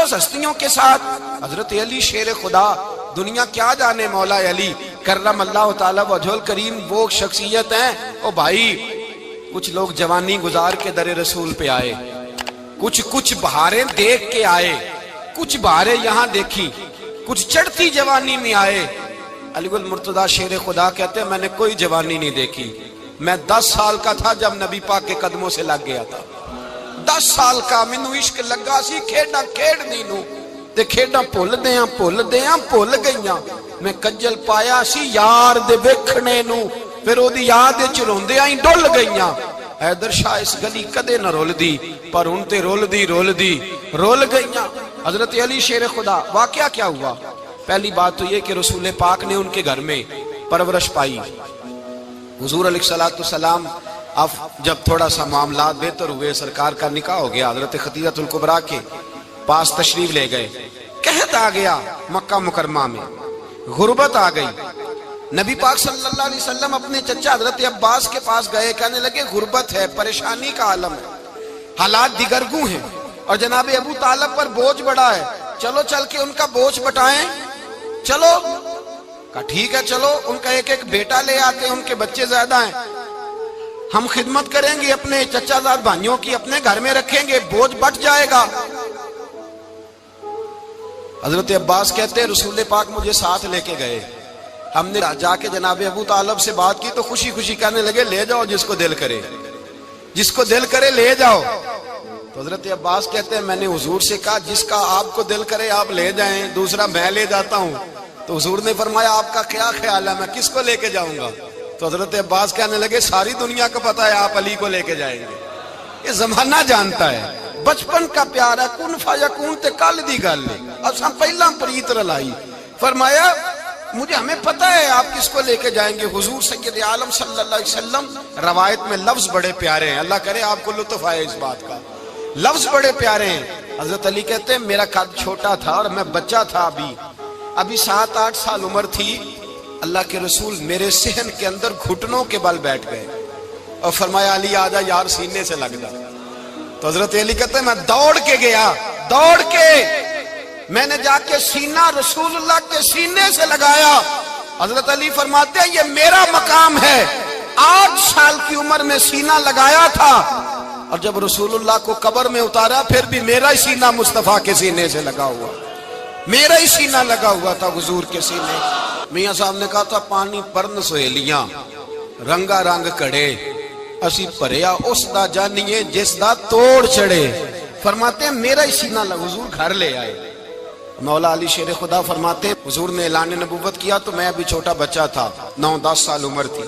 مقدس ہستیوں کے ساتھ حضرت علی شیر خدا، دنیا کیا جانے مولا علی کرم اللہ تعالی وجہ الکریم وہ شخصیت ہیں۔ او بھائی کچھ لوگ جوانی گزار کے در رسول پہ آئے، کچھ بہاریں دیکھ کے آئے، کچھ بہاریں یہاں دیکھی، کچھ چڑھتی جوانی میں آئے۔ علی گل مرتضیٰ شیر خدا کہتے ہیں میں نے کوئی جوانی نہیں دیکھی، میں 10 سال کا تھا جب نبی پاک کے قدموں سے لگ گیا تھا، 10 سال کا مینوں عشق لگا سی، کھیڈاں کھیڈنی نو تے کھیڈاں بھول گئیاں، میں کجل پایا سی یار دے ویکھنے نو، پھر او دی یاد وچ روندیاں ہی ڈل گئیاں۔ حیدر شاہ اس گلی کدے نہ رول دی، پر ہن تے رول گئیاں۔ حضرت علی شیر خدا، واقعہ کیا ہوا؟ پہلی بات تو یہ کہ رسول پاک نے ان کے گھر میں پرورش پائی۔ حضور علیہ السلام اب جب تھوڑا سا معاملات بہتر ہوئے، سرکار کا نکاح ہو گیا، حضرت خدیجہ الکبریٰ کے پاس تشریف لے گئے۔ قحط آ گیا مکہ مکرمہ میں، غربت آ گئی۔ نبی پاک صلی اللہ علیہ وسلم اپنے چچا حضرت عباس کے پاس گئے، کہنے لگے غربت ہے، پریشانی کا عالم ہے، حالات دیگرگوں ہیں، اور جناب ابو طالب پر بوجھ بڑا ہے، چلو چل کے ان کا بوجھ بٹائیں۔ چلو کہا ٹھیک ہے، چلو ان کا ایک بیٹا لے آتے ہیں، ان کے بچے زیادہ ہیں، ہم خدمت کریں گے اپنے چچا زاد بھائیوں کی، اپنے گھر میں رکھیں گے، بوجھ بٹ جائے گا۔ حضرت عباس کہتے ہیں رسول پاک مجھے ساتھ لے کے گئے، ہم نے جا کے جناب ابو طالب سے بات کی تو خوشی خوشی کہنے لگے لے جاؤ جس کو دل کرے لے جاؤ۔ تو حضرت عباس کہتے ہیں میں نے حضور سے کہا جس کا آپ کو دل کرے آپ لے جائیں، دوسرا میں لے جاتا ہوں۔ تو حضور نے فرمایا آپ کا کیا خیال ہے، میں کس کو لے کے جاؤں گا؟ تو حضرت عباس کہنے لگے ساری دنیا کو پتا ہے آپ علی کو لے کے جائیں گے، یہ زمانہ جانتا ہے، بچپن کا پیار ہے، کن فیکون تے کل دی گل ہے، اساں پہلا پریت رلائی۔ فرمایا مجھے ہمیں پتہ ہے آپ کس کو لے کے جائیں گے، حضور سید عالم صلی اللہ علیہ وسلم۔ روایت میں لفظ بڑے پیارے ہیں، اللہ کرے آپ کو لطف آئے اس بات کا، لفظ بڑے پیارے ہیں۔ حضرت علی کہتے ہیں میرا قد چھوٹا تھا اور میں بچہ تھا، ابھی 7-8 سال عمر تھی، اللہ کے رسول میرے صحن کے اندر گھٹنوں کے بل بیٹھ گئے اور فرمایا علی آجا یار سینے سے لگ جا۔ تو حضرت علی کہتے ہیں میں دوڑ کے گیا، میں نے جا کے سینہ رسول اللہ کے سینے سے لگایا۔ حضرت علی فرماتے ہیں یہ میرا مقام ہے، 8 سال کی عمر میں سینہ لگایا تھا، اور جب رسول اللہ کو قبر میں اتارا پھر بھی میرا ہی سینہ مصطفیٰ کے سینے سے لگا ہوا، میرا ہی سینہ لگا ہوا تھا حضور کے سینے۔ میاں صاحب نے کہا تھا پانی پرن سہیلیاں رنگا رنگ کڑے، اسی پریا اس دا جانیے جس دا توڑ چڑے۔ فرماتے ہیں میرا ہی سینہ لگا، حضور گھر لے آئے۔ مولا علی شیر خدا فرماتے ہیں حضور نے اعلان نبوت کیا تو میں ابھی چھوٹا بچہ تھا، 9-10 سال عمر تھی۔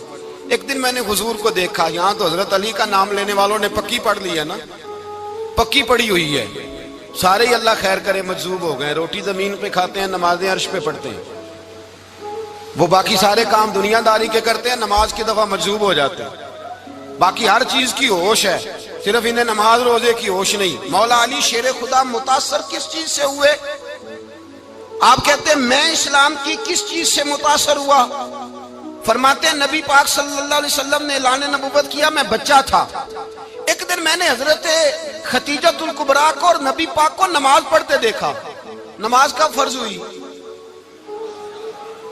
ایک دن میں نے حضور کو دیکھا، یہاں تو حضرت علی کا نام لینے والوں نے پکی پڑھ لی ہے نا، پکی پڑھی ہوئی ہے، سارے ہی اللہ خیر کرے مجذوب ہو گئے، روٹی زمین پہ کھاتے ہیں، نمازیں عرش پہ پڑھتے ہیں، وہ باقی سارے کام دنیا داری کے کرتے ہیں، نماز کی دفعہ مجذوب ہو جاتے ہیں، باقی ہر چیز کی ہوش ہے، صرف انہیں نماز روزے کی ہوش نہیں۔ مولا علی شیر خدا متاثر کس چیز سے ہوئے؟ آپ کہتے ہیں میں اسلام کی کس چیز سے متاثر ہوا؟ فرماتے ہیں نبی پاک صلی اللہ علیہ وسلم نے اعلان نبوت کیا، میں بچہ تھا، ایک دن میں نے حضرت خدیجہ الکبریٰ کو اور نبی پاک کو نماز پڑھتے دیکھا۔ نماز کا فرض ہوئی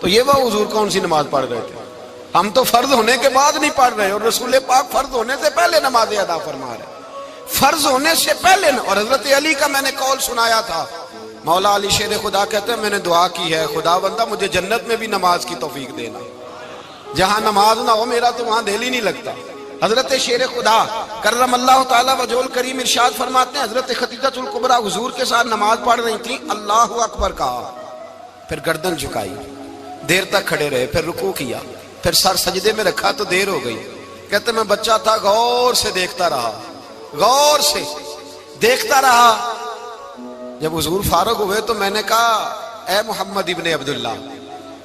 تو یہ وہ حضور کون سی نماز پڑھ رہے تھے؟ ہم تو فرض ہونے کے بعد نہیں پڑھ رہے، اور رسول پاک فرض ہونے سے پہلے نماز ادا فرما رہے، فرض ہونے سے پہلے۔ اور حضرت علی کا میں نے قول سنایا تھا، مولا علی شیر خدا کہتے ہیں میں نے دعا کی ہے خدا بندہ مجھے جنت میں بھی نماز کی توفیق دینا، جہاں نماز نہ ہو میرا تو وہاں دل ہی نہیں لگتا۔ حضرت شیر خدا کرم اللہ تعالیٰ وجہ الکریم ارشاد فرماتے ہیں حضرت خدیجہ الکبریٰ حضور کے ساتھ نماز پڑھ رہی تھیں، اللہ اکبر کہا، پھر گردن جھکائی، دیر تک کھڑے رہے، پھر رکوع کیا، پھر سر سجدے میں رکھا تو دیر ہو گئی۔ کہتے میں بچہ تھا، غور سے دیکھتا رہا، غور سے دیکھتا رہا۔ جب حضور فارغ ہوئے تو میں نے کہا اے محمد ابن عبداللہ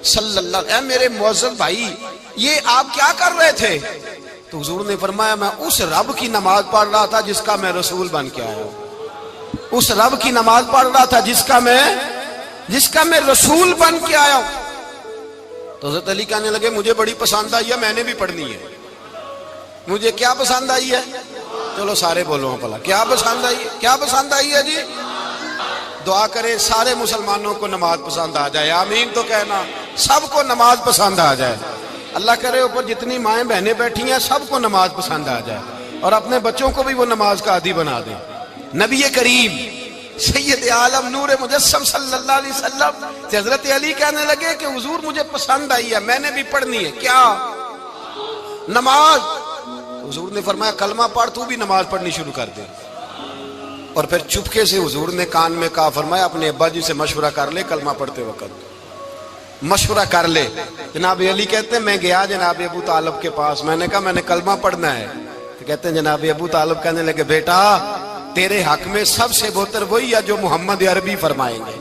صلی اللہ، اے میرے معزز بھائی یہ آپ کیا کر رہے تھے؟ تو حضور نے فرمایا میں اس رب کی نماز پڑھ رہا تھا جس کا میں رسول بن کے آیا ہوں، اس رب کی نماز پڑھ رہا تھا جس کا میں رسول بن کے آیا ہوں۔ تو حضرت علی کہنے لگے مجھے بڑی پسند آئی ہے، میں نے بھی پڑھنی ہے۔ مجھے کیا پسند آئی ہے؟ چلو سارے بولو پلا، کیا پسند آئی ہے؟ کیا پسند آئی ہے جی؟ دعا کرے سارے مسلمانوں کو نماز پسند آ جائے، آمین تو کہنا، سب کو نماز پسند آ جائے۔ اللہ کرے اوپر جتنی مائیں بہنیں بیٹھی ہیں سب کو نماز پسند آ جائے، اور اپنے بچوں کو بھی وہ نماز کا عادی بنا دیں۔ نبی کریم سید عالم نور مجسم صلی اللہ علیہ وسلم سے حضرت علی کہنے لگے کہ حضور مجھے پسند آئی ہے، میں نے بھی پڑھنی ہے، کیا؟ نماز۔ حضور نے فرمایا کلمہ پڑھ، تو بھی نماز پڑھنی شروع کر دے۔ اور پھر چپکے سے حضور نے کان میں کہا، فرمایا اپنے ابا جی سے مشورہ کر لے کلمہ پڑھتے وقت، مشورہ کر لے۔ جناب علی کہتے ہیں میں گیا جناب ابو طالب کے پاس، میں نے کہا میں نے کلمہ پڑھنا ہے، تو کہتے ہیں جناب ابو طالب کہنے لگے بیٹا تیرے حق میں سب سے بہتر وہی ہے جو محمد عربی فرمائیں گے،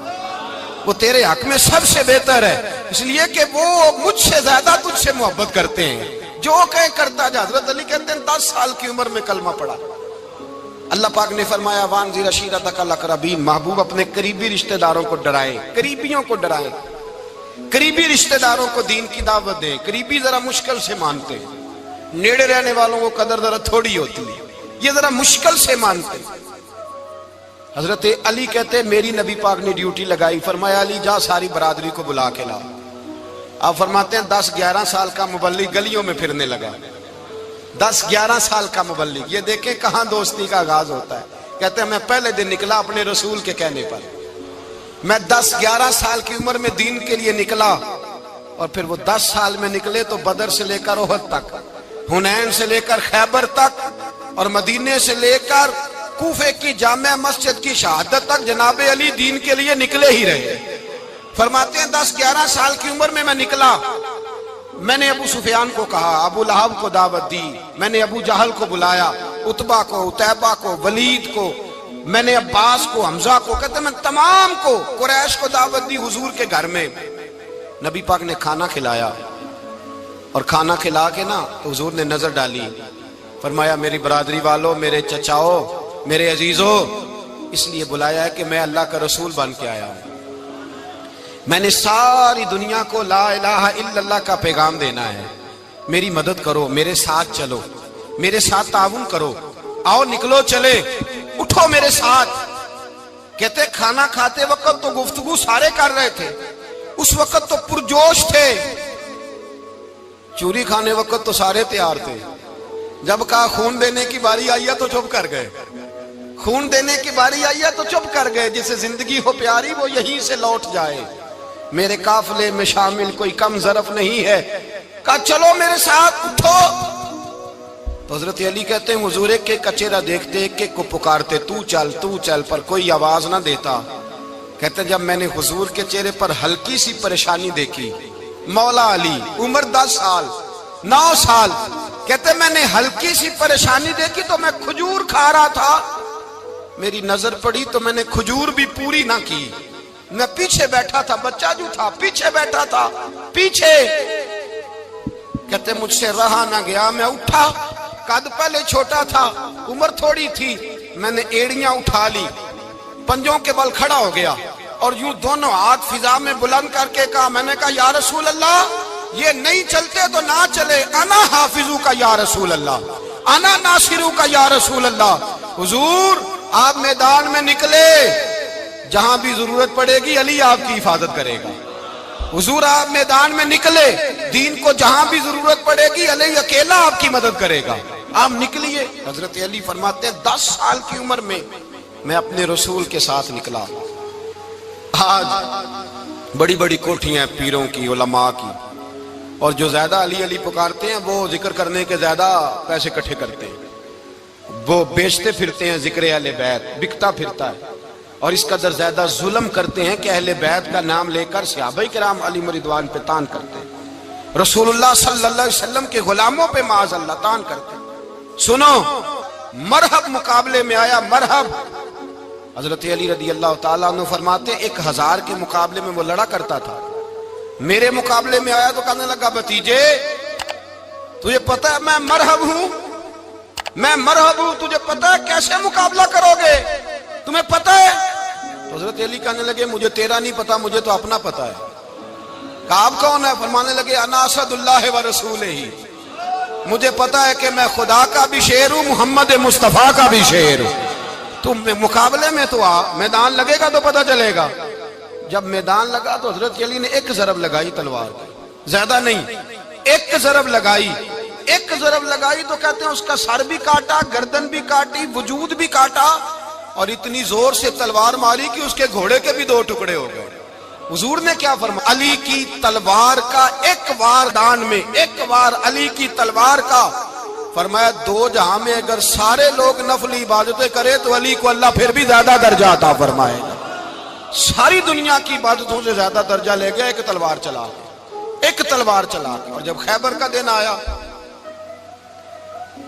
وہ تیرے حق میں سب سے بہتر ہے، اس لیے کہ وہ مجھ سے زیادہ تجھ سے محبت کرتے ہیں، جو کہیں کرتا جا۔ حضرت علی کہتے ہیں 10 سال کی عمر میں کلمہ پڑھا۔ اللہ پاک نے فرمایا وانذر عشیرتک الاقربین، محبوب اپنے قریبی رشتہ داروں کو ڈرائیں، قریبیوں کو ڈرائیں، قریبی رشتہ داروں کو دین کی دعوت دیں۔ قریبی ذرا مشکل سے مانتے ہیں، نیڑے رہنے والوں کو قدر ذرا تھوڑی ہوتی ہے، یہ ذرا مشکل سے مانتے ہیں۔ حضرت علی کہتے ہیں میری نبی پاک نے ڈیوٹی لگائی، فرمایا علی جا ساری برادری کو بلا کے لا۔ آپ فرماتے ہیں 10-11 سال کا مبلغ گلیوں میں پھرنے لگا، 10-11 سال کا مبلغ، یہ دیکھیں کہاں دوستی کا آغاز ہوتا ہے۔ کہتے ہیں میں پہلے دن نکلا اپنے رسول کے کہنے پر، میں 10-11 سال کی عمر میں دین کے لیے نکلا، اور پھر وہ 10 سال میں نکلے تو بدر سے لے کر احد تک، حنین سے لے کر خیبر تک، اور مدینے سے لے کر کوفے کی جامع مسجد کی شہادت تک جناب علی دین کے لیے نکلے ہی رہے۔ فرماتے ہیں 10-11 سال کی عمر میں نکلا، میں نے ابو سفیان کو کہا، ابو لہب کو دعوت دی، میں نے ابو جہل کو بلایا، عتبہ کو، عتیبہ کو، ولید کو، میں نے عباس کو، حمزہ کو، کہتے ہیں میں تمام کو، قریش کو دعوت دی حضور کے گھر میں۔ نبی پاک نے کھانا کھلایا، اور کھانا کھلا کے نا تو حضور نے نظر ڈالی، فرمایا میری برادری والوں، میرے چچاؤ، میرے عزیزو، اس لیے بلایا ہے کہ میں اللہ کا رسول بن کے آیا ہوں، میں نے ساری دنیا کو لا الہ الا اللہ کا پیغام دینا ہے، میری مدد کرو، میرے ساتھ چلو، میرے ساتھ تعاون کرو، آؤ نکلو چلے، اٹھو میرے ساتھ۔ کہتے کھانا کھاتے وقت تو گفتگو سارے کر رہے تھے، اس وقت تو پرجوش تھے، چوری کھانے وقت تو سارے تیار تھے، جب کہا خون دینے کی باری آئی ہے تو چپ کر گئے، خون دینے کی باری آئی ہے تو چپ کر گئے، جسے زندگی ہو پیاری وہ یہیں سے لوٹ جائے، میرے قافلے میں شامل کوئی کم ظرف نہیں ہے، کہا چلو میرے ساتھ اٹھو۔ تو حضرت علی کہتے ہیں حضور ایک ایک کا چہرہ دیکھتے، ایک ایک کو پکارتے، تو چل، پر کوئی آواز نہ دیتا۔ کہتے ہیں جب میں نے حضور کے چہرے پر ہلکی سی پریشانی دیکھی، مولا علی عمر 10 سال 9 سال، کہتے میں نے ہلکی سی پریشانی دیکھی تو میں کھجور کھا رہا تھا، میری نظر پڑی تو میں نے کھجور بھی پوری نہ کی، میں پیچھے بیٹھا تھا، بچہ جو تھا پیچھے بیٹھا تھا، پیچھے۔ کہتے مجھ سے رہا نہ گیا، میں اٹھا، قد پہلے چھوٹا تھا، عمر تھوڑی تھی، میں نے ایڑیاں اٹھا لی، پنجوں کے بل کھڑا ہو گیا، اور یوں دونوں ہاتھ فضا میں بلند کر کے کہا، میں نے کہا یا رسول اللہ یہ نہیں چلتے تو نہ چلے، انا حافظو کا یا رسول اللہ، انا ناصرو کا یا رسول اللہ۔ حضور آپ میدان میں نکلے، جہاں بھی ضرورت پڑے گی علی آپ کی حفاظت کرے گا۔ حضور آپ میدان میں نکلے، دین کو جہاں بھی ضرورت پڑے گی علی اکیلا آپ کی مدد کرے گا، آپ نکلیے۔ حضرت علی فرماتے ہیں 10 سال کی عمر میں میں اپنے رسول کے ساتھ نکلا۔ آج بڑی بڑی کوٹھیاں پیروں کی، علماء کی، اور جو زیادہ علی علی پکارتے ہیں وہ ذکر کرنے کے زیادہ پیسے اکٹھے کرتے ہیں، وہ بیچتے پھرتے ہیں ذکر اہل بیت، بکتا پھرتا ہے، اور اس قدر زیادہ ظلم کرتے ہیں کہ اہل بیت کا نام لے کر صحابہ کرام علی رضوان پہ تان کرتے ہیں، رسول اللہ صلی اللہ علیہ وسلم کے غلاموں پہ معاذ اللہ تان کرتے ہیں۔ سنو، مرحب مقابلے میں آیا، مرحب۔ حضرت علی رضی اللہ تعالیٰ عنہ فرماتے 1000 کے مقابلے میں وہ لڑا کرتا تھا، میرے مقابلے میں آیا تو کہنے لگا بھتیجے تجھے پتہ ہے میں مرحب ہوں، میں مرحب ہوں، تجھے پتہ ہے کیسے مقابلہ کرو گے، تمہیں پتہ ہے؟ تو حضرت علی کہنے لگے مجھے تیرا نہیں پتا، مجھے تو اپنا پتا ہے۔ کہا آپ کون ہے؟ فرمانے لگے انا اسد اللہ و رسولہ، مجھے پتا ہے کہ میں خدا کا بھی شیر ہوں، محمد مصطفیٰ کا بھی شیر ہوں۔ تم مقابلے میں تو آ، میدان لگے گا تو پتہ چلے گا۔ جب میدان لگا تو حضرت علی نے ایک ضرب لگائی تلوار کی، زیادہ نہیں، ایک ضرب لگائی۔ ایک ضرب لگائی تو کہتے ہیں اس کا سر بھی کاٹا، گردن بھی کاٹی، وجود بھی کاٹا، اور اتنی زور سے تلوار ماری کہ اس کے گھوڑے کے بھی 2 ٹکڑے ہو گئے۔ حضور نے کیا فرمایا؟ علی کی تلوار کا ایک وار دان میں، ایک وار علی کی تلوار کا، فرمایا 2 جہاں میں اگر سارے لوگ نفلی عبادتیں کرے تو علی کو اللہ پھر بھی زیادہ درجہ عطا فرمائے گا۔ ساری دنیا کی عبادتوں سے زیادہ درجہ لے گیا ایک تلوار چلا کے، ایک تلوار چلا کے۔ اور جب خیبر کا دن آیا،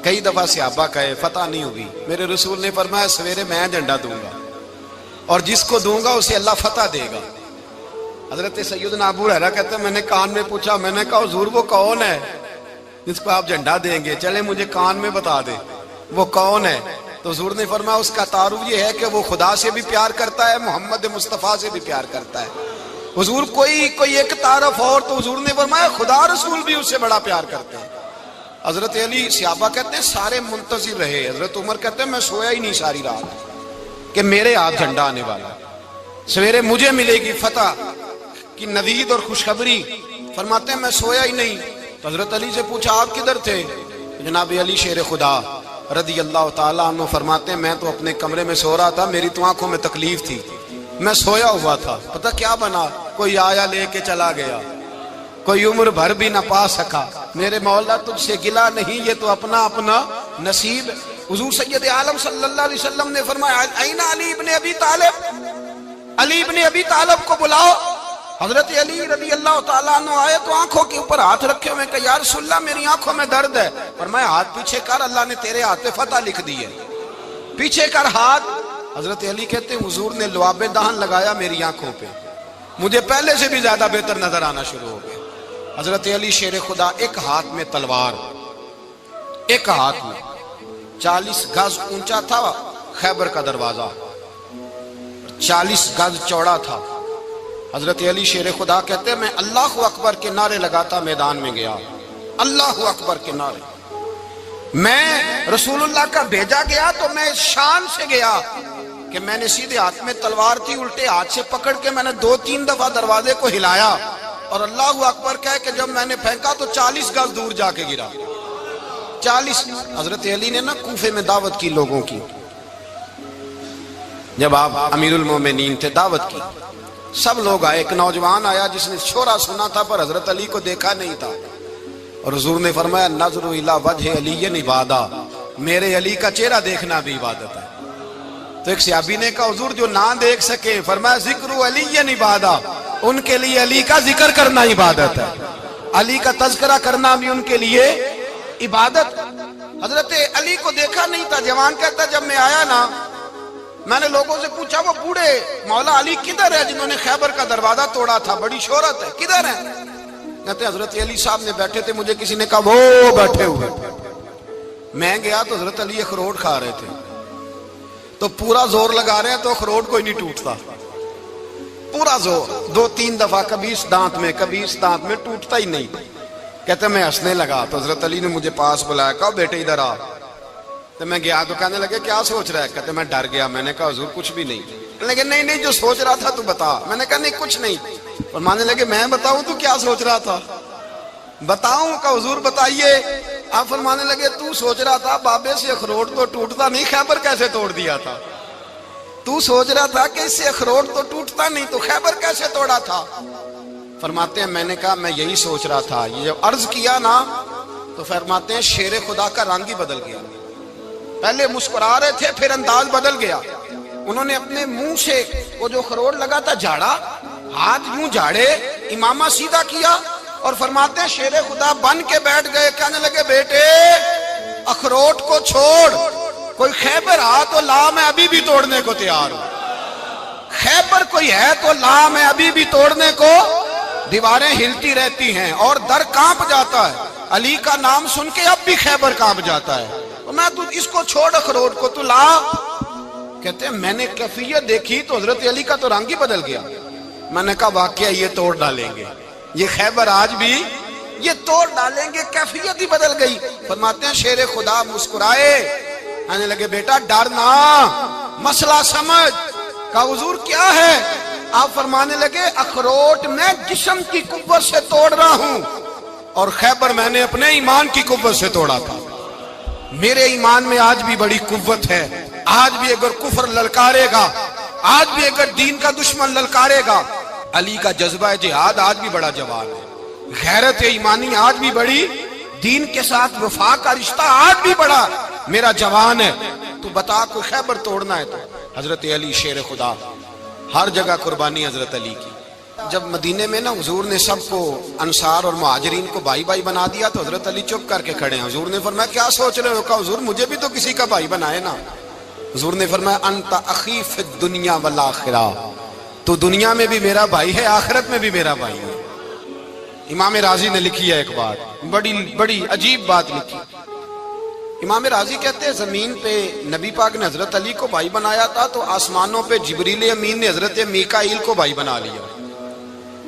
کئی دفعہ صحابہ کہے فتح نہیں ہوئی، میرے رسول نے فرمایا سویرے میں جھنڈا دوں گا اور جس کو دوں گا اسے اللہ فتح دے گا۔ حضرت سیدنا ابو ہریرہ کہتے ہیں میں نے کان میں پوچھا، میں نے کہا حضور وہ کون ہے جس کو آپ جھنڈا دیں گے؟ چلے مجھے کان میں بتا دے وہ کون ہے۔ تو حضور نے فرمایا اس کا تعارف یہ ہے کہ وہ خدا سے بھی پیار کرتا ہے، محمد مصطفیٰ سے بھی پیار کرتا ہے۔ حضور کوئی ایک تعارف اور، تو حضور نے فرمایا خدا رسول بھی اس سے بڑا پیار کرتے ہیں۔ حضرت علی، صحابہ کہتے ہیں سارے منتظر رہے۔ حضرت عمر کہتے ہیں میں سویا ہی نہیں ساری رات کہ میرے ہاتھ جھنڈا آنے والا، سویرے مجھے ملے گی فتح کی نوید اور خوشخبری۔ فرماتے ہیں میں سویا ہی نہیں۔ تو حضرت علی سے پوچھا آپ کدھر تھے؟ جناب علی شیر خدا رضی اللہ تعالیٰ عنہ فرماتے ہیں میں تو اپنے کمرے میں سو رہا تھا، میری تو آنکھوں میں تکلیف تھی، میں سویا ہوا تھا، پتہ کیا بنا، کوئی آیا لے کے چلا گیا، کوئی عمر بھر بھی نہ پا سکا۔ میرے مولا تجھ سے گلا نہیں، یہ تو اپنا اپنا نصیب۔ حضور سید عالم صلی اللہ علیہ وسلم نے فرمایا این علی ابن ابی طالب، علی ابن ابی طالب کو بلاؤ۔ حضرت علی رضی اللہ تعالیٰ عنہ آئے تو آنکھوں کے اوپر ہاتھ رکھے ہوئے کہ یا رسول اللہ میری آنکھوں میں درد ہے۔ فرمایا ہاتھ پیچھے کر، اللہ نے تیرے ہاتھ پہ فتح لکھ دی ہے، پیچھے کر ہاتھ۔ حضرت علی کہتے ہیں حضور نے لعاب دہن لگایا میری آنکھوں پہ، مجھے پہلے سے بھی زیادہ بہتر نظر آنا شروع ہو گیا۔ حضرت علی شیر خدا، ایک ہاتھ میں تلوار، ایک ہاتھ میں 40 گز اونچا تھا خیبر کا دروازہ، 40 گز چوڑا تھا۔ حضرت علی شیر خدا کہتے ہیں میں اللہ اکبر کے نعرے لگاتا میدان میں گیا، اللہ اکبر کے نعرے۔ میں رسول اللہ کا بھیجا گیا تو میں شان سے گیا کہ میں نے سیدھے ہاتھ میں تلوار تھی، الٹے ہاتھ سے پکڑ کے میں نے 2-3 دفعہ دروازے کو ہلایا اور اللہ اکبر کہہ کہ جب میں نے پھینکا تو 40 گز دور جا کے گرا، 40۔ حضرت علی نے نا کوفے میں دعوت کی لوگوں کی، جب آپ امیر المومنین تھے، دعوت کی، سب لوگ آئے۔ ایک نوجوان آیا جس نے شورا سنا تھا پر حضرت علی کو دیکھا نہیں تھا، اور حضور نے فرمایا نظر الی وجہ علی عبادہ، میرے علی کا چہرہ دیکھنا بھی عبادت ہے۔ تو ایک صحابی نے کہا حضور جو نہ دیکھ سکے، فرمایا ذکر علی عبادہ، ان کے لیے علی کا ذکر کرنا عبادت ہے، علی کا تذکرہ کرنا بھی ان کے لیے عبادت۔ حضرت علی کو دیکھا نہیں تھا۔ جوان کہتا جب میں آیا نا، میں نے لوگوں سے پوچھا وہ بوڑھے مولا علی کدھر ہے جنہوں نے خیبر کا دروازہ توڑا تھا، بڑی شہرت ہے، کدھر ہے؟ کہتے ہیں حضرت علی صاحب نے بیٹھے تھے، مجھے کسی نے کہا وہ بیٹھے ہوئے۔ میں گیا تو حضرت علی اخروٹ کھا رہے تھے، تو پورا زور لگا رہے ہیں تو اخروٹ کوئی نہیں ٹوٹتا، پورا زور 2-3 دفعہ، کبھی اس دانت میں کبھی اس دانت میں، ٹوٹتا ہی نہیں۔ کہتے میں ہنسنے لگا تو حضرت علی نے مجھے پاس بلایا، کہا بیٹے ادھر آ۔ تو میں گیا تو کہنے لگے کیا سوچ رہا ہے؟ کہتے میں ڈر گیا۔ میں نے کہا حضور کچھ بھی نہیں۔ لیکن نہیں جو سوچ رہا تھا تو بتا۔ میں نے کہا نہیں کچھ نہیں۔ فرمانے لگے میں بتاؤں تو کیا سوچ رہا تھا؟ بتاؤں؟ کہ حضور بتائیے۔ آپ فرمانے لگے تو سوچ رہا تھا بابے سے اخروٹ تو ٹوٹتا نہیں، خیبر کیسے توڑ دیا تھا؟ تو سوچ رہا تھا کہ اس سے اخروٹ تو ٹوٹتا نہیں تو خیبر کیسے توڑا تھا؟ فرماتے ہیں میں نے کہا میں یہی سوچ رہا تھا۔ یہ جب عرض کیا نا تو فرماتے ہیں شیر خدا کا رنگ ہی بدل گیا، پہلے مسکرا رہے تھے پھر انداز بدل گیا۔ انہوں نے اپنے منہ سے وہ جو خروٹ لگا تھا جھاڑا، ہاتھ یوں جھاڑے، امامہ سیدھا کیا اور فرماتے ہیں شیر خدا بن کے بیٹھ گئے۔ کہنے لگے بیٹے اخروٹ کو چھوڑ، کوئی خیبر آ تو لا، میں ابھی بھی توڑنے کو تیار ہوں۔ خیبر کوئی ہے تو لا، میں ابھی بھی توڑنے کو۔ دیواریں ہلتی رہتی ہیں اور در کانپ جاتا ہے، علی کا نام سن کے اب بھی خیبر کانپ جاتا ہے۔ میں تو اس کو چھوڑ اخروٹ کو تو لا۔ کہتے ہیں میں نے کیفیت دیکھی تو حضرت علی کا تو رنگ ہی بدل گیا۔ میں نے کہا واقعہ یہ توڑ ڈالیں گے، یہ خیبر آج بھی یہ توڑ ڈالیں گے، کیفیت ہی بدل گئی۔ فرماتے ہیں شیر خدا مسکرائے، کہنے لگے بیٹا ڈر نہ، مسئلہ سمجھ۔ کہا حضور کیا ہے؟ آپ فرمانے لگے اخروٹ میں جسم کی قوت سے توڑ رہا ہوں اور خیبر میں نے اپنے ایمان کی قوت سے توڑا تھا۔ میرے ایمان میں آج بھی بڑی قوت ہے، آج بھی اگر کفر للکارے گا، آج بھی اگر دین کا دشمن للکارے گا، علی کا جذبہ جہاد آج بھی بڑا جوان ہے، غیرت ایمانی آج بھی بڑی، دین کے ساتھ وفا کا رشتہ آج بھی بڑا میرا جوان ہے۔ تو بتا کوئی خیبر توڑنا ہے تو حضرت علی شیر خدا، ہر جگہ قربانی حضرت علی کی۔ جب مدینے میں نا حضور نے سب کو انصار اور مہاجرین کو بھائی بھائی بنا دیا تو حضرت علی چپ کر کے کھڑے ہیں۔ حضور نے فرمایا کیا سوچ رہے ہو؟ کہا حضور مجھے بھی تو کسی کا بھائی بنائے نا۔ حضور نے فرمایا انت اخی فی الدنیا والآخرہ، تو دنیا میں بھی میرا بھائی ہے، آخرت میں بھی میرا بھائی ہے۔ امام راضی نے لکھی ہے ایک بات، بڑی عجیب بات لکھی۔ امام راضی کہتے ہیں زمین پہ نبی پاک نے حضرت علی کو بھائی بنایا تھا تو آسمانوں پہ جبریل امین نے حضرت میکائیل کو بھائی بنا لیا۔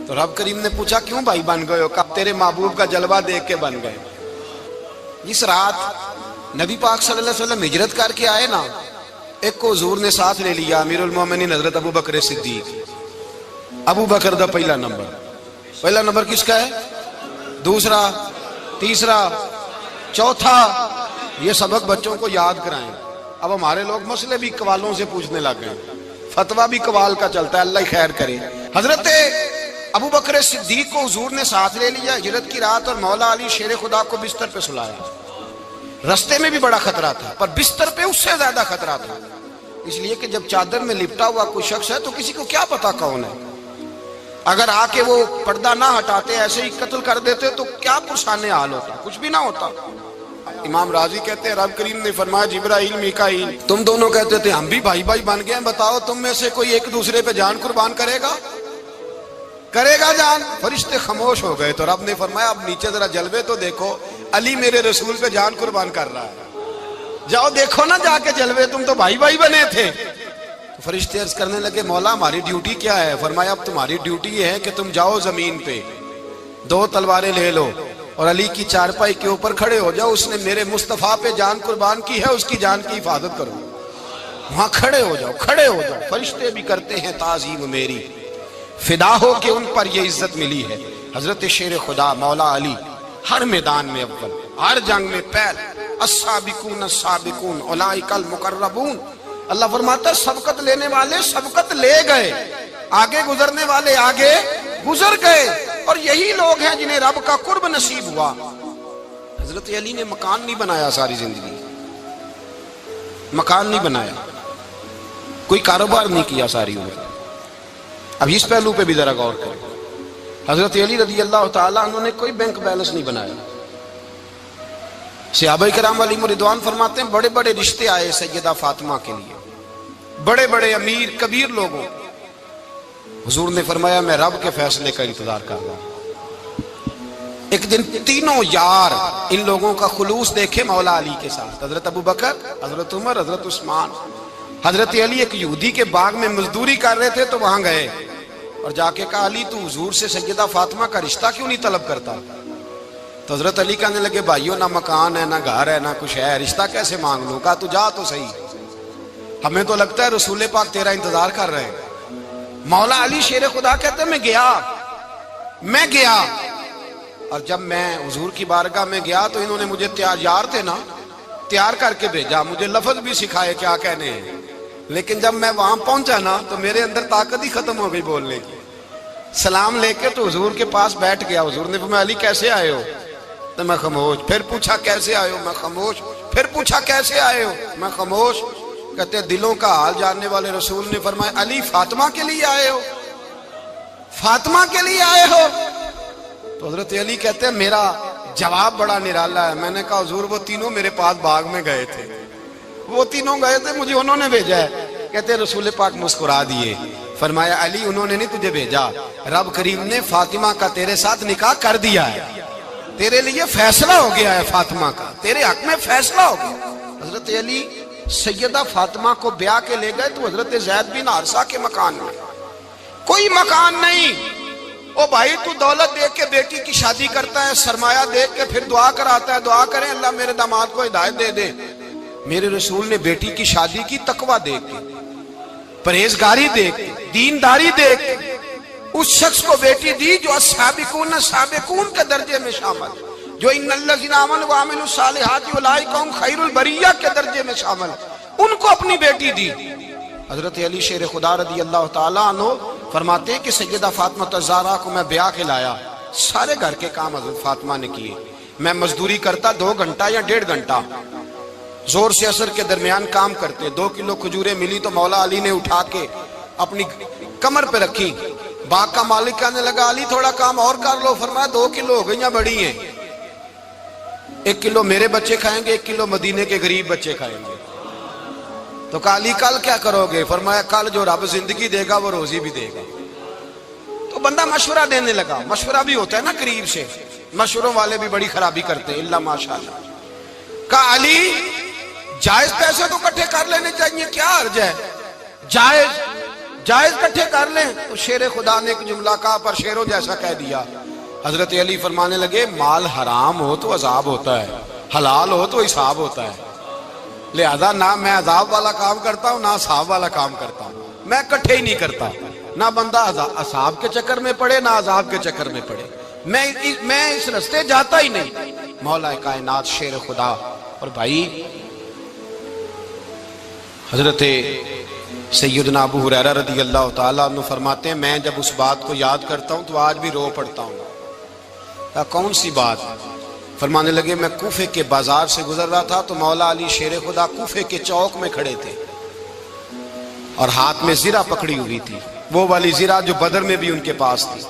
تو رب کریم نے پوچھا کیوں بھائی بن گئے ہو؟ کہا تیرے محبوب کا جلوہ دیکھ کے بن گئے۔ جس رات نبی پاک صلی اللہ علیہ وسلم ہجرت کر کے آئے نا، ایک کو حضور نے ساتھ لے لیا، امیر المومنین حضرت ابو بکر صدیق۔ ابو بکر دا پہلا نمبر کس کا ہے؟ دوسرا، تیسرا، چوتھا۔ یہ سبق بچوں کو یاد کرائیں۔ اب ہمارے لوگ مسئلے بھی قوالوں سے پوچھنے لگ گئے، فتویٰ بھی قوال کا چلتا ہے، اللہ خیر کرے۔ حضرت ابو بکر صدیق کو حضور نے ساتھ لے لیا ہجرت کی رات، اور مولا علی شیر خدا کو بستر پہ سلایا۔ رستے میں بھی بڑا خطرہ تھا پر بستر پہ اس سے زیادہ خطرہ تھا، اس لیے کہ جب چادر میں لپٹا ہوا کوئی شخص ہے تو کسی کو کیا پتا کون ہے، اگر آ کے وہ پردہ نہ ہٹاتے ایسے ہی قتل کر دیتے تو کیا پرسان حال ہوتا، کچھ بھی نہ ہوتا۔ امام راضی کہتے ہیں رب کریم نے فرمایا جبرائیل میکائیل تم دونوں کہتے تھے ہم بھی بھائی بھائی بن گئے ہیں، بتاؤ تم میں سے کوئی ایک دوسرے پہ جان قربان کرے گا جان؟ فرشتے خاموش ہو گئے تو رب نے فرمایا اب نیچے ذرا جلوے تو دیکھو، علی میرے رسول پہ جان قربان کر رہا ہے، جاؤ دیکھو نا جا کے جلوے، تم تو بھائی بھائی بنے تھے۔ تو فرشتے عرض کرنے لگے مولا ہماری ڈیوٹی کیا ہے؟ فرمایا اب تمہاری ڈیوٹی یہ ہے کہ تم جاؤ زمین پہ، 2 تلواریں لے لو اور علی کی چارپائی کے اوپر کھڑے ہو جاؤ، اس نے میرے مصطفیٰ پہ جان قربان کی ہے، اس کی جان کی حفاظت کرو۔ وہاں کھڑے ہو جاؤ۔ فرشتے بھی کرتے ہیں تعظیم میری، فدا ہو کہ ان پر یہ عزت ملی ہے۔ حضرت شیر خدا مولا علی ہر میدان میں اول، ہر جنگ میں پہل، السابقون السابقون اولئک المقربون۔ اللہ فرماتا ہے سبقت لینے والے سبقت لے گئے، آگے گزرنے والے آگے گزر گئے، اور یہی لوگ ہیں جنہیں رب کا قرب نصیب ہوا۔ حضرت علی نے مکان نہیں بنایا، ساری زندگی مکان نہیں بنایا، کوئی کاروبار نہیں کیا ساری عمر۔ اب اس پہلو پہ بھی ذرا غور کریں، حضرت علی رضی اللہ تعالیٰ انہوں نے کوئی بینک بیلنس نہیں بنایا۔ صحابہ کرام علیہم رضوان فرماتے ہیں بڑے بڑے رشتے آئے سیدہ فاطمہ کے لیے، بڑے بڑے امیر کبیر لوگوں، حضور نے فرمایا میں رب کے فیصلے کا انتظار کر رہا ہوں۔ ایک دن تینوں یار ان لوگوں کا خلوص دیکھے مولا علی کے ساتھ، حضرت ابو بکر، حضرت عمر، حضرت عثمان۔ حضرت علی ایک یہودی کے باغ میں مزدوری کر رہے تھے تو وہاں گئے اور جا کے کہا علی تو حضور سے سیدہ فاطمہ کا رشتہ کیوں نہیں طلب کرتا؟ تو حضرت علی کہنے لگے بھائیو نہ مکان ہے، نہ گھر ہے، نہ کچھ ہے، رشتہ کیسے مانگ لوں؟ کہا تو جا تو صحیح، ہمیں تو لگتا ہے رسول پاک تیرا انتظار کر رہے ہیں۔ مولا علی شیر خدا کہتے ہیں میں گیا اور جب میں حضور کی بارگاہ میں گیا تو انہوں نے مجھے یار تھے نا، تیار کر کے بھیجا، مجھے لفظ بھی سکھائے کیا کہنے ہیں، لیکن جب میں وہاں پہنچا نا تو میرے اندر طاقت ہی ختم ہو گئی بولنے کی۔ سلام لے کے تو حضور کے پاس بیٹھ گیا، حضور نے فرمایا علی کیسے آئے ہو؟ تو میں خاموش، پھر پوچھا کیسے آئے ہو؟ میں خاموش، پھر پوچھا کیسے آئے ہو؟ میں خاموش۔ کہتے ہیں دلوں کا حال جاننے والے رسول نے فرمایا علی فاطمہ کے لیے آئے ہو؟ فاطمہ کے لیے آئے ہو؟ تو حضرت علی کہتے ہیں میرا جواب بڑا نرالا ہے۔ میں نے کہا حضور وہ تینوں میرے پاس باغ میں گئے تھے، وہ تینوں گئے تھے، مجھے انہوں نے بھیجا ہے۔ کہتے ہیں رسول پاک مسکرا دیے، فرمایا علی انہوں نے نہیں تجھے بھیجا، رب کریم نے فاطمہ کا تیرے ساتھ نکاح کر دیا ہے، تیرے لیے فیصلہ ہو گیا ہے، فاطمہ کا تیرے حق میں فیصلہ ہو گیا۔ حضرت علی سیدہ فاطمہ کو بیاہ کے لے گئے تو حضرت زید بن حارثہ کے مکان میں کوئی مکان نہیں۔ او بھائی تو دولت دیکھ کے بیٹی کی شادی کرتا ہے، سرمایہ دیکھ کے پھر دعا کراتا ہے، دعا کریں اللہ میرے داماد کو ہدایت دے دے۔ میرے رسول نے بیٹی کی شادی کی تقویٰ دیکھ کے، پرہیزگاری دیکھ، دینداری دیکھ، اس شخص کو بیٹی دی جو السابقون سابقون کے درجے میں شامل، جو ان الذین آمنوا وعملوا الصالحات اولئک هم خیر البریہ کے درجے میں شامل، ان کو اپنی بیٹی دی۔ حضرت علی شیر خدا رضی اللہ تعالیٰ عنہ فرماتے ہیں کہ سیدہ فاطمہ الزہرا کو میں بیاہ کے لایا، سارے گھر کے کام حضرت فاطمہ نے کیے، میں مزدوری کرتا 2 گھنٹہ یا 1.5 گھنٹہ، زور سے عصر کے درمیان کام کرتے، 2 کلو کھجوریں ملی تو مولا علی نے اٹھا کے اپنی کمر پہ رکھی، باغ کا مالک کہنے لگا علی تھوڑا کام اور کر لو، فرمایا 2 کلو ہو گئیں بڑی ہیں، 1 کلو میرے بچے کھائیں گے، 1 کلو مدینے کے غریب بچے کھائیں گے۔ تو کہا علی کل کیا کرو گے؟ فرمایا کل جو رب زندگی دے گا وہ روزی بھی دے گا۔ تو بندہ مشورہ دینے لگا، مشورہ بھی ہوتا ہے نا قریب سے، مشوروں والے بھی بڑی خرابی کرتے ہیں، اللہ ماشاءاللہ۔ کہا علی جائز پیسے تو کٹھے کر لینے چاہیے، کیا حرج ہے، جائز کٹھے کر لیں۔ تو شیر خدا نے ایک جملہ کہا پر شیروں جیسا کہہ دیا۔ حضرت علی فرمانے لگے مال حرام ہو تو عذاب ہوتا ہے، حلال ہو تو حساب ہوتا ہے، لہذا نہ میں عذاب والا کام کرتا ہوں نہ حساب والا کام کرتا ہوں، میں کٹھے ہی نہیں کرتا، نہ بندہ عذاب کے چکر میں پڑے نہ عذاب کے چکر میں پڑے، میں اس رستے جاتا ہی نہیں۔ مولا کائنات شیر خدا۔ اور بھائی حضرت سیدنا ابو ہریرہ رضی اللہ تعالیٰ عنہ فرماتے ہیں میں جب اس بات کو یاد کرتا ہوں تو آج بھی رو پڑتا ہوں۔ کون سی بات؟ فرمانے لگے میں کوفے کے بازار سے گزر رہا تھا تو مولا علی شیر خدا کوفے کے چوک میں کھڑے تھے اور ہاتھ میں زرہ پکڑی ہوئی تھی، وہ والی زرہ جو بدر میں بھی ان کے پاس تھی،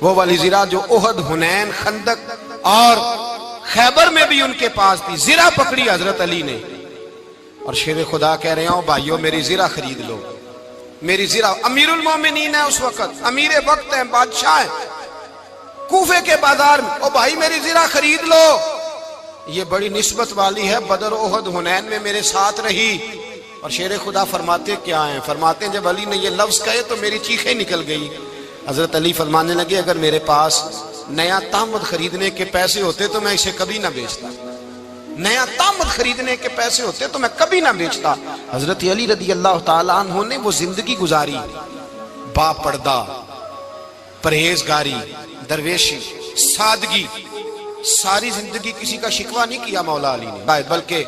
وہ والی زرہ جو احد، حنین، خندق اور خیبر میں بھی ان کے پاس تھی، زرہ پکڑی حضرت علی نے اور شیر خدا کہہ رہے ہوں بھائیو میری زرہ خرید لو، میری زرہ۔ امیر المومنین ہے اس وقت، امیر وقت ہیں، بادشاہ ہیں، کوفے کے بازار میں، او بھائی میری زرہ خرید لو، یہ بڑی نسبت والی ہے، بدر، احد، حنین میں میرے ساتھ رہی۔ اور شیر خدا فرماتے کیا ہیں؟ فرماتے ہیں جب علی نے یہ لفظ کہے تو میری چیخیں نکل گئی۔ حضرت علی فرمانے لگے اگر میرے پاس نیا تامد خریدنے کے پیسے ہوتے تو میں اسے کبھی نہ بیچتا، نیا تامد خریدنے کے پیسے ہوتے تو میں کبھی نہ بیچتا۔ حضرت علی رضی اللہ تعالیٰ عنہ نے وہ زندگی گزاری، با پردہ، پرہیزگاری، درویشی، سادگی، ساری زندگی کسی کا شکوہ نہیں کیا مولا علی نے، بلکہ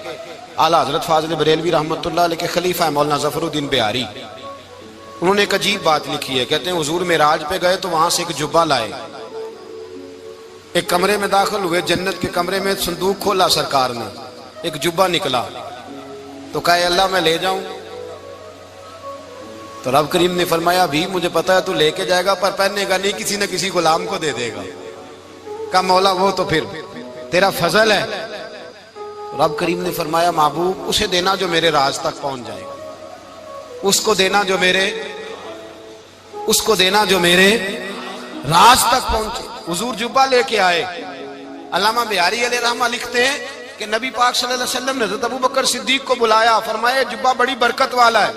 اعلیٰ حضرت فاضل بریلوی رحمۃ اللہ علیہ کے خلیفہ مولانا ظفر الدین بہاری، انہوں نے ایک عجیب بات لکھی ہے، کہتے ہیں حضور معراج پہ گئے تو وہاں سے ایک جبہ لائے، ایک کمرے میں داخل ہوئے، جنت کے کمرے میں صندوق کھولا سرکار نے، ایک جبہ نکلا تو کہا اللہ میں لے جاؤں؟ تو رب کریم نے فرمایا بھی مجھے پتا ہے تو لے کے جائے گا پر پہننے گا نہیں، کسی نہ کسی غلام کو دے دے گا۔ کہا مولا وہ تو پھر تیرا فضل ہے۔ رب کریم نے فرمایا محبوب اسے دینا جو میرے راز تک پہنچ جائے گا، اس کو دینا جو میرے راز تک پہنچے۔ حضور جبہ لے کے آئے۔ علامہ بہاری علیہ رحمہ لکھتے ہیں کہ نبی پاک صلی اللہ علیہ وسلم نے حضرت ابوبکر صدیق کو بلایا، فرمایا جبہ بڑی برکت والا ہے،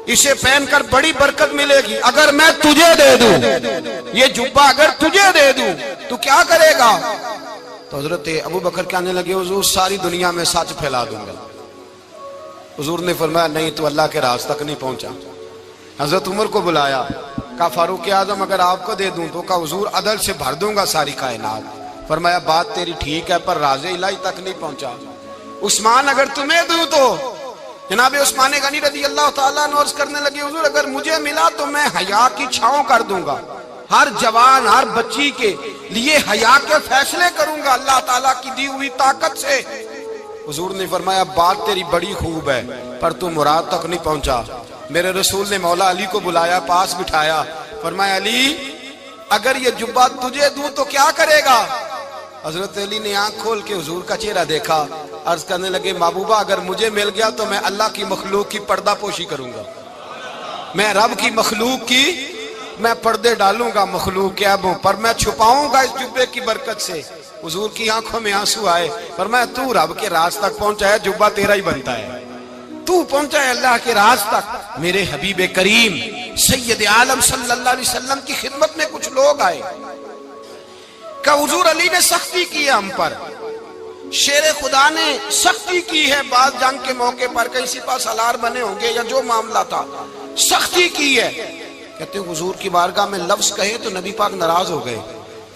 اسے پہن کر بڑی برکت ملے گی، اگر میں تجھے دے دوں یہ جبہ، اگر تجھے دے دوں تو کیا کرے گا؟ تو حضرت ابوبکر کہنے لگے حضور ساری دنیا میں سچ پھیلا دوں گا۔ حضور نے فرمایا نہیں تو اللہ کے راز تک نہیں پہنچا۔ حضرت عمر کو بلایا، کہا فاروق اعظم اگر آپ کو دے دوں تو کہا حضور عدل سے بھر دوں گا ساری کائنات۔ فرمایا بات تیری ٹھیک ہے پر راز الہی تک نہیں پہنچا۔ عثمان اگر تمہیں دوں تو جناب عثمان غنی رضی اللہ تعالیٰ عنہ عرض کرنے لگے حضور اگر مجھے ملا تو میں حیا کی چھاؤں کر دوں گا، ہر جوان ہر بچی کے لیے حیا کے فیصلے کروں گا اللہ تعالیٰ کی دی ہوئی طاقت سے۔ حضور نے فرمایا بات تیری بڑی خوب ہے پر تو مراد تک نہیں پہنچا۔ میرے رسول نے مولا علی کو بلایا، پاس بٹھایا، فرمایا علی اگر یہ جبہ تجھے دوں تو کیا کرے گا؟ حضرت علی نے آنکھ کھول کے حضور کا چہرہ دیکھا، عرض کرنے لگے محبوبہ اگر مجھے مل گیا تو میں اللہ کی مخلوق کی پردہ پوشی کروں گا، میں رب کی مخلوق کی میں پردے ڈالوں گا مخلوق کے عیبوں پر، میں چھپاؤں گا اس جبے کی برکت سے۔ حضور کی آنکھوں میں آنسو آئے، فرمایا تو رب کے راز تک پہنچا ہے، جبہ تیرا ہی بنتا ہے، تو پہنچا ہے اللہ کے راز تک۔ میرے حبیب کریم سید عالم صلی اللہ علیہ وسلم کی خدمت میں کچھ لوگ آئے کہ حضور علی نے سختی کی ہے ہم پر، شیر خدا نے سختی کی ہے، بعض جنگ کے موقع پر کہیں سپہ سالار بنے ہوں گے یا جو معاملہ تھا، سختی کی ہے. کہتے ہیں حضور کی بارگاہ میں لفظ کہے تو نبی پاک ناراض ہو گئے.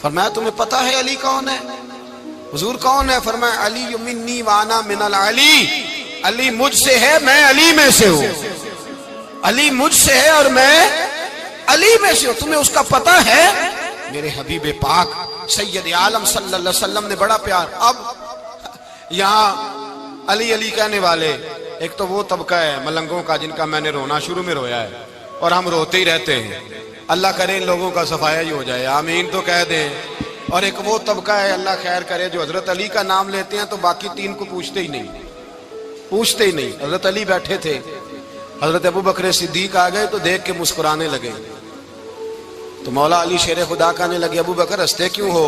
فرمایا تمہیں پتہ ہے علی کون ہے؟ حضور کون ہے؟ فرمایا علی منی وانا من العلی، علی مجھ سے ہے، میں علی میں سے ہوں. علی مجھ سے ہے اور میں علی میں سے ہوں. تمہیں اس کا پتہ ہے؟ میرے حبیب پاک سید عالم صلی اللہ علیہ وسلم نے بڑا پیار. اب یہاں علی علی کہنے والے ایک تو وہ طبقہ ہے ملنگوں کا جن کا میں نے رونا شروع میں رویا ہے اور ہم روتے ہی رہتے ہیں. اللہ کرے ان لوگوں کا صفایا ہی ہو جائے، آمین تو کہہ دیں. اور ایک وہ طبقہ ہے اللہ خیر کرے جو حضرت علی کا نام لیتے ہیں تو باقی تین کو پوچھتے ہی نہیں. حضرت علی بیٹھے تھے، حضرت ابو بکر صدیق آ گئے تو دیکھ کے مسکرانے لگے. تو مولا علی شیر خدا کہنے لگے ابو بکر ہنستے کیوں ہو؟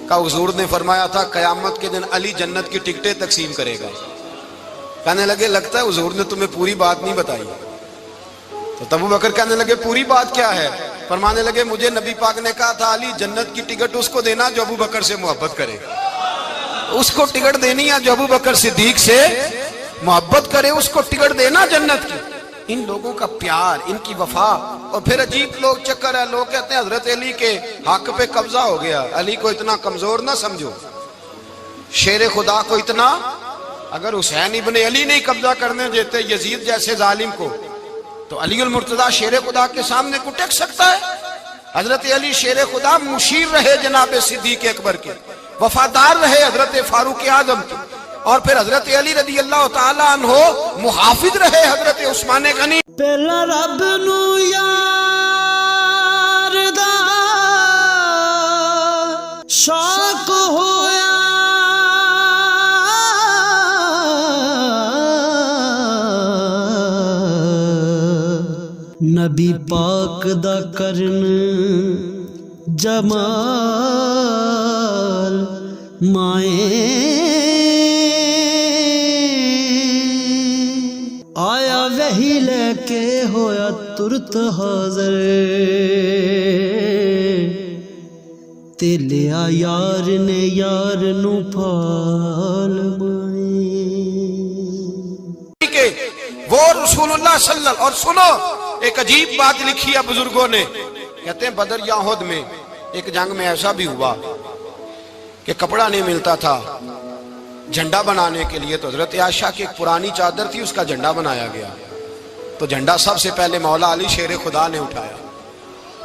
کہا حضور نے فرمایا تھا قیامت کے دن علی جنت کی ٹکٹیں تقسیم کرے گا. کہنے لگے لگتا ہے حضور نے تمہیں پوری بات نہیں بتائی. تو ابو بکر کہنے لگے پوری بات کیا ہے؟ فرمانے لگے مجھے نبی پاک نے کہا تھا علی جنت کی ٹکٹ اس کو دینا جو ابو بکر سے محبت کرے. اس کو ٹکٹ دینی ہے جو ابو بکر صدیق سے محبت کرے، اس کو ٹکٹ دینا جنت کی. ان لوگوں کا پیار، ان کی وفا. اور پھر عجیب لوگ چکر ہے، لوگ کہتے ہیں حضرت علی کے حق پہ قبضہ ہو گیا. علی کو اتنا کمزور نہ سمجھو، شیر خدا کو اتنا. اگر حسین ابن علی نہیں قبضہ کرنے دیتے یزید جیسے ظالم کو تو علی المرتضیٰ شیر خدا کے سامنے کو ٹک سکتا ہے؟ حضرت علی شیر خدا مشیر رہے جناب صدیق اکبر کے، وفادار رہے حضرت فاروق اعظم کے، اور پھر حضرت علی رضی اللہ تعالیٰ عنہ محافظ رہے حضرت عثمان غنی. پہلا رب نو یار دا شوق ہویا، نبی پاک دا کرن جمال مائیں آیا وہی لے کے ہویا ترت حاضر، تے لیا یار نے یار نو پھال مائیں. وہ رسول اللہ صلی اللہ. اور سنو ایک عجیب بات لکھی ہے بزرگوں نے، کہتے ہیں بدر یا احد میں ایک جنگ میں ایسا بھی ہوا کہ کپڑا نہیں ملتا تھا جھنڈا بنانے کے لیے. تو حضرت عائشہ کی ایک پرانی چادر تھی، اس کا جھنڈا بنایا گیا. تو جھنڈا سب سے پہلے مولا علی شیر خدا نے اٹھایا.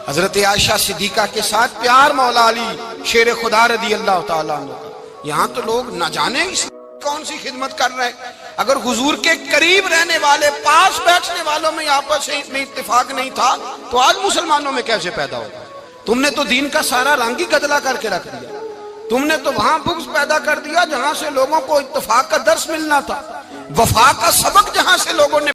حضرت عائشہ صدیقہ کے ساتھ پیار مولا علی شیر خدا رضی اللہ تعالیٰ عنہ کا. یہاں تو لوگ نہ جانے کون سی خدمت کر رہے ہیں. اگر حضور کے قریب رہنے والے پاس بیٹھنے والوں میں آپس میں اتفاق نہیں تھا تو آج مسلمانوں میں کیسے پیدا ہوگا؟ تم نے تو دین کا سارا رنگ ہی گدلا کر کے رکھ دیا. تم نے تو وہاں بغض پیدا کر دیا جہاں سے لوگوں کو اتفاق کا درس ملنا تھا، وفا کا سبق جہاں سے لوگوں نے